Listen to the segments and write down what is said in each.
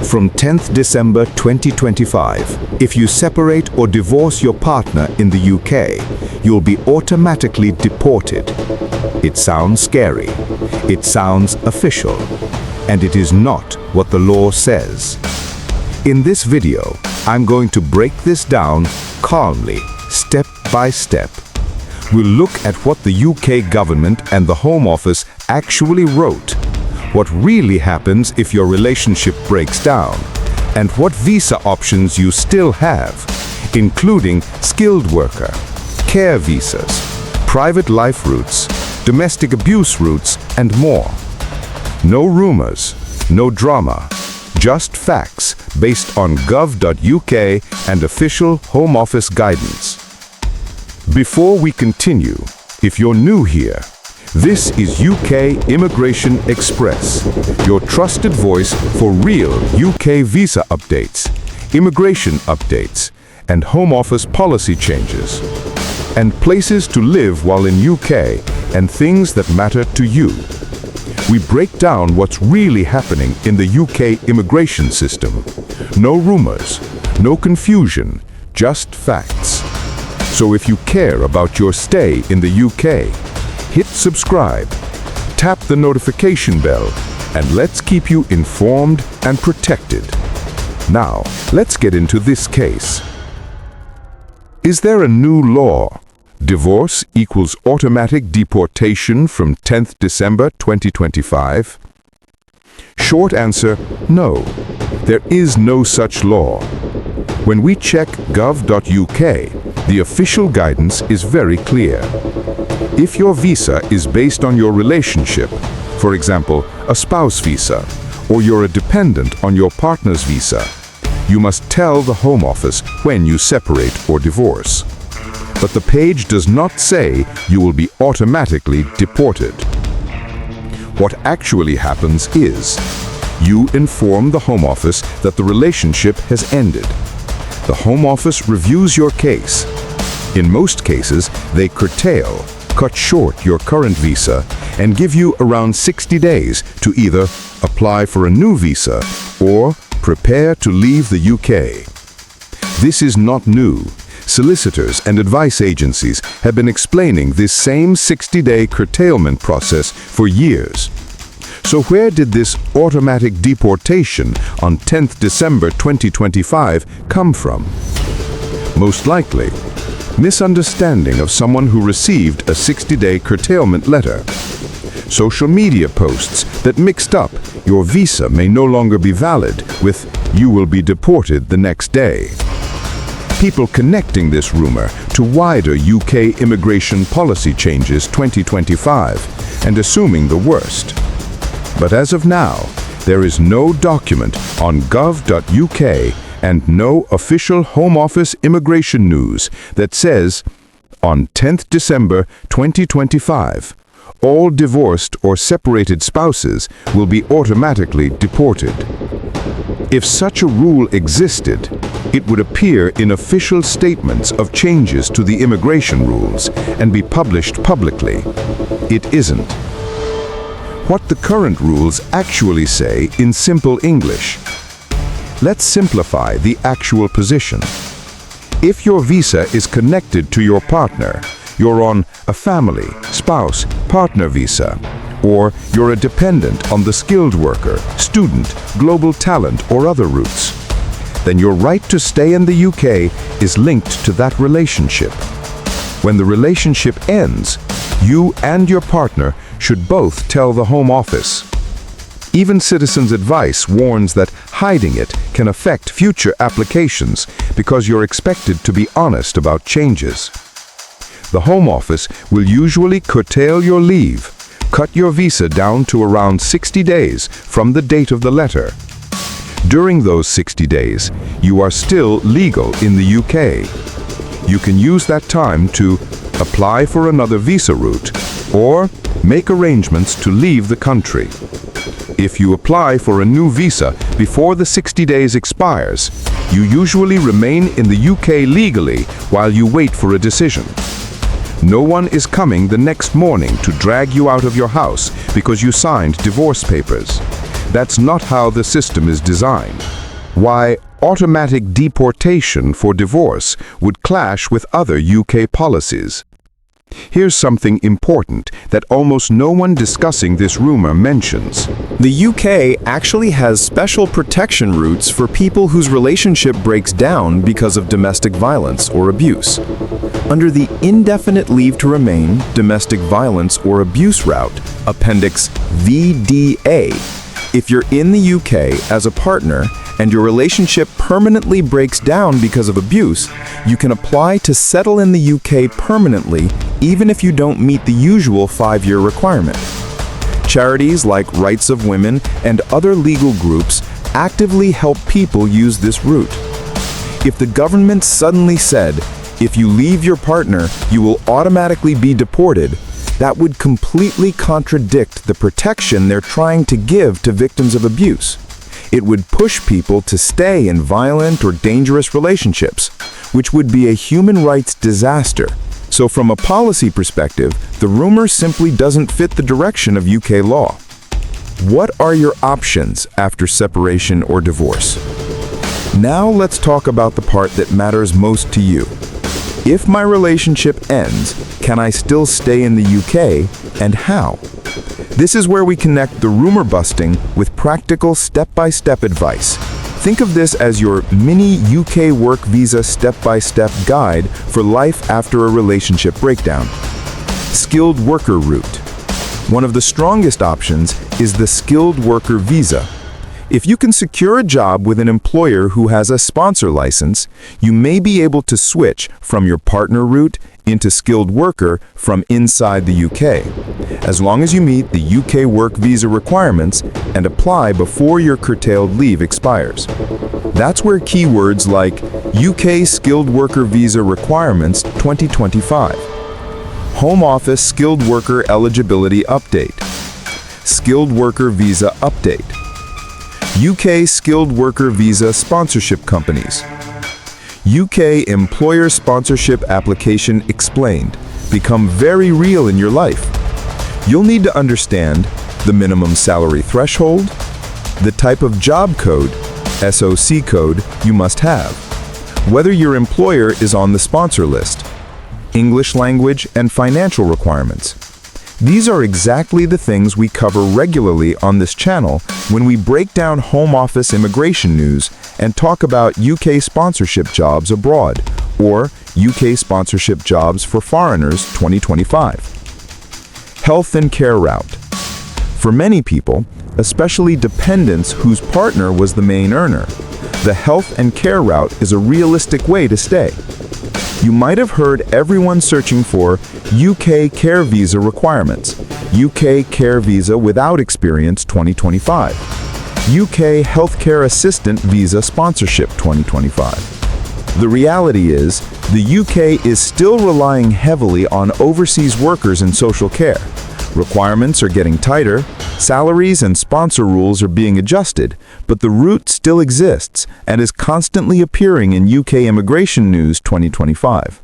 From 10th December 2025, if you separate or divorce your partner in the UK, you'll be automatically deported. It sounds scary, it sounds official, and it is not what the law says. In this video, I'm going to break this down calmly, step by step. We'll look at what the UK government and the Home Office actually wrote, what really happens if your relationship breaks down, and what visa options you still have, including skilled worker, care visas, private life routes, domestic abuse routes, and more. No rumors, no drama, just facts based on gov.uk and official Home Office guidance. Before we continue, if you're new here, this is UK Immigration Express, your trusted voice for real UK visa updates, immigration updates, and Home Office policy changes, and places to live while in UK and things that matter to you. We break down what's really happening in the UK immigration system. No rumors, no confusion, just facts. So if you care about your stay in the UK, hit subscribe, tap the notification bell, and let's keep you informed and protected. Now, let's get into this case. Is there a new law? Divorce equals automatic deportation from 10th December 2025? Short answer, no. There is no such law. When we check gov.uk, the official guidance is very clear. If your visa is based on your relationship, for example, a spouse visa, or you're a dependent on your partner's visa, you must tell the Home Office when you separate or divorce. But the page does not say you will be automatically deported. What actually happens is, you inform the Home Office that the relationship has ended. The Home Office reviews your case. In most cases, they curtail, cut short your current visa, and give you around 60 days to either apply for a new visa or prepare to leave the UK. This is not new. Solicitors and advice agencies have been explaining this same 60-day curtailment process for years. So where did this automatic deportation on 10th December 2025 come from? Most likely, misunderstanding of someone who received a 60-day curtailment letter. Social media posts that mixed up your visa may no longer be valid with you will be deported the next day. People connecting this rumor to wider UK immigration policy changes 2025 and assuming the worst. But as of now, there is no document on gov.uk and no official Home Office immigration news that says, on 10th December 2025, all divorced or separated spouses will be automatically deported. If such a rule existed, it would appear in official statements of changes to the immigration rules and be published publicly. It isn't. What the current rules actually say in simple English. Let's simplify the actual position. If your visa is connected to your partner, you're on a family, spouse, partner visa, or you're a dependent on the skilled worker, student, global talent, or other routes, then your right to stay in the UK is linked to that relationship. When the relationship ends, you and your partner should both tell the Home Office. Even Citizens Advice warns that hiding it can affect future applications because you're expected to be honest about changes. The Home Office will usually curtail your leave, cut your visa down to around 60 days from the date of the letter. During those 60 days, you are still legal in the UK. You can use that time to apply for another visa route or make arrangements to leave the country. If you apply for a new visa before the 60 days expires, you usually remain in the UK legally while you wait for a decision. No one is coming the next morning to drag you out of your house because you signed divorce papers. That's not how the system is designed. Why automatic deportation for divorce would clash with other UK policies. Here's something important that almost no one discussing this rumor mentions. The UK actually has special protection routes for people whose relationship breaks down because of domestic violence or abuse. Under the indefinite leave to remain domestic violence or abuse route, Appendix VDA, if you're in the UK as a partner and your relationship permanently breaks down because of abuse, you can apply to settle in the UK permanently even if you don't meet the usual 5-year requirement. Charities like Rights of Women and other legal groups actively help people use this route. If the government suddenly said, if you leave your partner, you will automatically be deported, that would completely contradict the protection they're trying to give to victims of abuse. It would push people to stay in violent or dangerous relationships, which would be a human rights disaster. So from a policy perspective, the rumor simply doesn't fit the direction of UK law. What are your options after separation or divorce? Now let's talk about the part that matters most to you. If my relationship ends, can I still stay in the UK, and how? This is where we connect the rumor busting with practical step-by-step advice. Think of this as your mini UK work visa step-by-step guide for life after a relationship breakdown. Skilled worker route. One of the strongest options is the skilled worker visa. If you can secure a job with an employer who has a sponsor license, you may be able to switch from your partner route into skilled worker from inside the UK, as long as you meet the UK work visa requirements and apply before your curtailed leave expires. That's where keywords like UK skilled worker visa requirements 2025, Home Office skilled worker eligibility update, skilled worker visa update, UK skilled worker visa sponsorship companies, UK employer sponsorship application explained become very real in your life. You'll need to understand the minimum salary threshold, the type of job code, SOC code, you must have, whether your employer is on the sponsor list, English language and financial requirements. These are exactly the things we cover regularly on this channel when we break down Home Office immigration news and talk about UK sponsorship jobs abroad, or UK sponsorship jobs for foreigners 2025. Health and care route. For many people, especially dependents whose partner was the main earner, the health and care route is a realistic way to stay. You might have heard everyone searching for UK care visa requirements, UK care visa without experience 2025, UK healthcare assistant visa sponsorship 2025. The reality is, the UK is still relying heavily on overseas workers in social care. Requirements are getting tighter, salaries and sponsor rules are being adjusted, but the route still exists and is constantly appearing in UK immigration news 2025.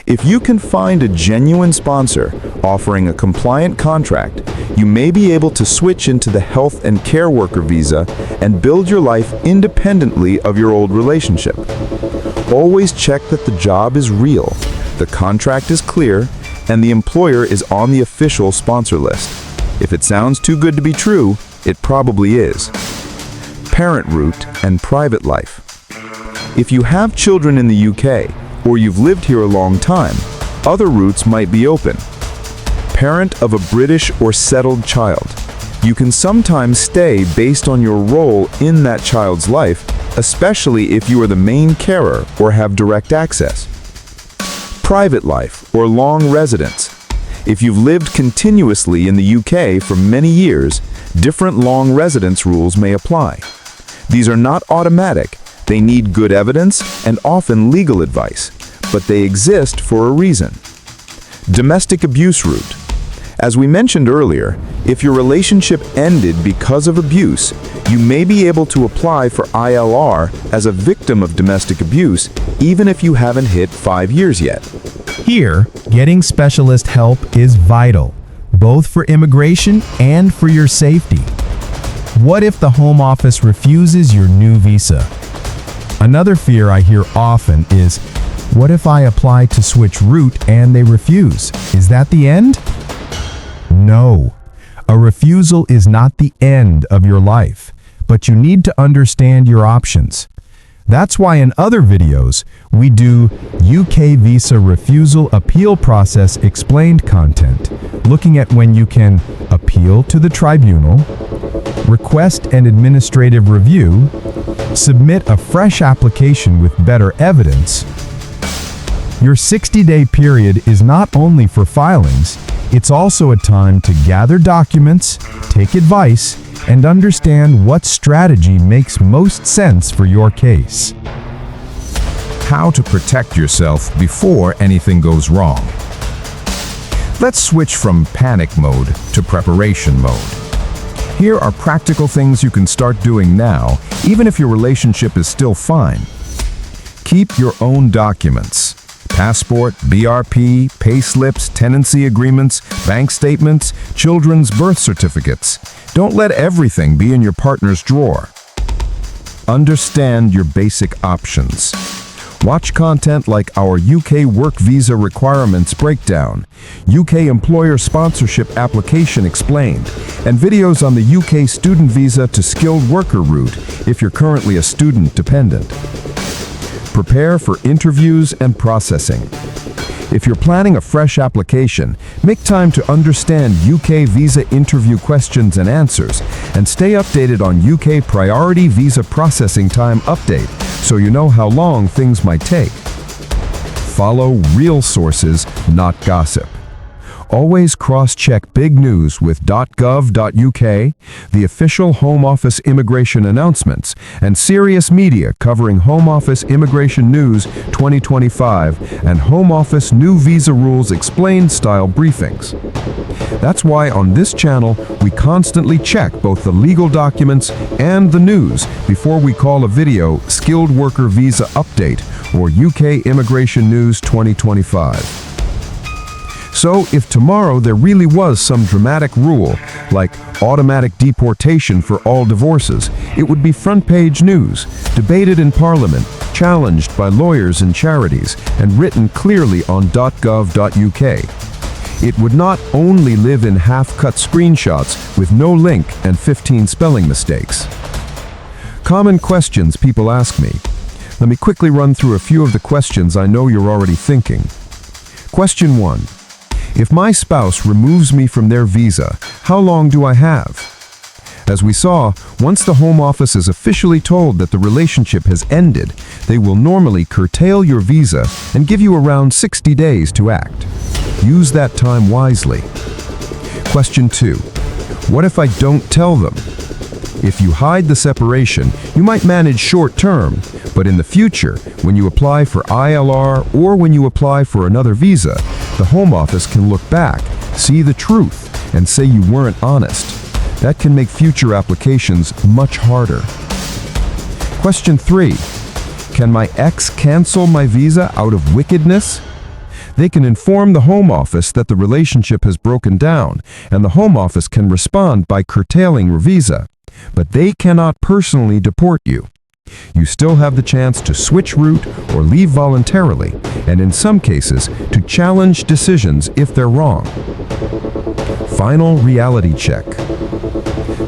If you can find a genuine sponsor offering a compliant contract, you may be able to switch into the health and care worker visa and build your life independently of your old relationship. Always check that the job is real, the contract is clear, and the employer is on the official sponsor list. If it sounds too good to be true, it probably is. Parent route and private life. If you have children in the UK, or you've lived here a long time, other routes might be open. Parent of a British or settled child. You can sometimes stay based on your role in that child's life, especially if you are the main carer or have direct access. Private life or long residence. If you've lived continuously in the UK for many years, different long residence rules may apply. These are not automatic. They need good evidence and often legal advice, but they exist for a reason. Domestic abuse route. As we mentioned earlier, if your relationship ended because of abuse, you may be able to apply for ILR as a victim of domestic abuse, even if you haven't hit 5 years yet. Here, getting specialist help is vital, both for immigration and for your safety. What if the Home Office refuses your new visa? Another fear I hear often is, what if I apply to switch route and they refuse? Is that the end? No. A refusal is not the end of your life, but you need to understand your options. That's why in other videos, we do UK visa refusal appeal process explained content, looking at when you can appeal to the tribunal, request an administrative review, submit a fresh application with better evidence. Your 60-day period is not only for filings, it's also a time to gather documents, take advice, and understand what strategy makes most sense for your case. How to protect yourself before anything goes wrong. Let's switch from panic mode to preparation mode. Here are practical things you can start doing now, even if your relationship is still fine. Keep your own documents. Passport, BRP, payslips, tenancy agreements, bank statements, children's birth certificates. Don't let everything be in your partner's drawer. Understand your basic options. Watch content like our UK work visa requirements breakdown, UK employer sponsorship application explained, and videos on the UK student visa to skilled worker route if you're currently a student dependent. Prepare for interviews and processing. If you're planning a fresh application, make time to understand UK visa interview questions and answers, and stay updated on UK priority visa processing time update so you know how long things might take. Follow real sources, not gossip. Always cross-check big news with .gov.uk, the official Home Office immigration announcements, and serious media covering Home Office Immigration News 2025 and Home Office New Visa Rules Explained style briefings. That's why on this channel, we constantly check both the legal documents and the news before we call a video Skilled Worker Visa Update or UK Immigration News 2025. So, if tomorrow there really was some dramatic rule, like automatic deportation for all divorces, it would be front-page news, debated in Parliament, challenged by lawyers and charities, and written clearly on .gov.uk. It would not only live in half-cut screenshots with no link and 15 spelling mistakes. Common questions people ask me. Let me quickly run through a few of the questions I know you're already thinking. Question 1. If my spouse removes me from their visa, how long do I have? As we saw, once the Home Office is officially told that the relationship has ended, they will normally curtail your visa and give you around 60 days to act. Use that time wisely. Question 2. What if I don't tell them? If you hide the separation, you might manage short term, but in the future, when you apply for ILR or when you apply for another visa, the Home Office can look back, see the truth, and say you weren't honest. That can make future applications much harder. Question 3. Can my ex cancel my visa out of wickedness? They can inform the Home Office that the relationship has broken down, and the Home Office can respond by curtailing your visa. But they cannot personally deport you. You still have the chance to switch route or leave voluntarily, and in some cases, to challenge decisions if they're wrong. Final reality check.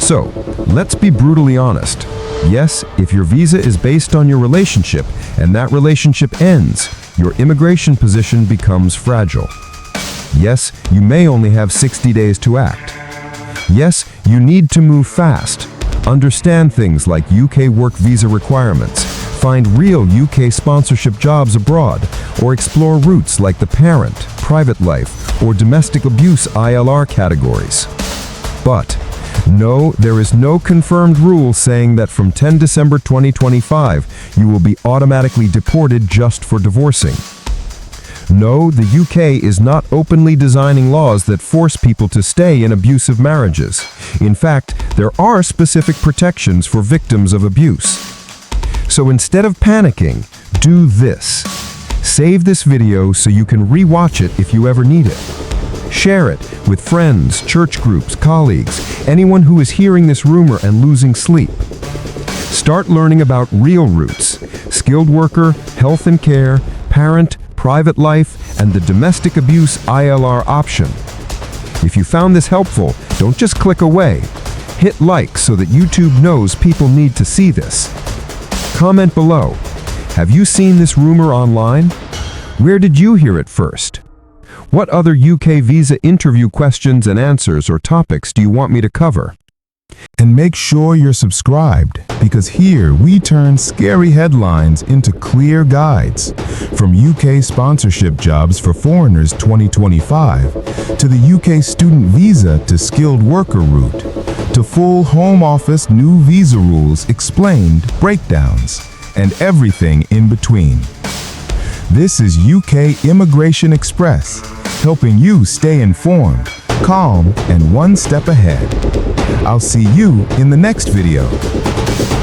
So, let's be brutally honest. Yes, if your visa is based on your relationship, and that relationship ends, your immigration position becomes fragile. Yes, you may only have 60 days to act. Yes, you need to move fast. Understand things like UK work visa requirements, find real UK sponsorship jobs abroad, or explore routes like the parent, private life, or domestic abuse ILR categories. But no, there is no confirmed rule saying that from 10 December 2025, you will be automatically deported just for divorcing. No, the UK is not openly designing laws that force people to stay in abusive marriages. In fact, there are specific protections for victims of abuse. So instead of panicking, do this. Save this video so you can re-watch it if you ever need it. Share it with friends, church groups, colleagues, anyone who is hearing this rumor and losing sleep. Start learning about real roots: skilled worker, health and care, parent, private life, and the domestic abuse ILR option. If you found this helpful, don't just click away. Hit like so that YouTube knows people need to see this. Comment below. Have you seen this rumor online? Where did you hear it first? What other UK visa interview questions and answers or topics do you want me to cover? And make sure you're subscribed, because here we turn scary headlines into clear guides. From UK sponsorship jobs for foreigners 2025, to the UK student visa to skilled worker route, to full Home Office new visa rules explained, breakdowns, and everything in between. This is UK Immigration Express, helping you stay informed, calm, and one step ahead. I'll see you in the next video.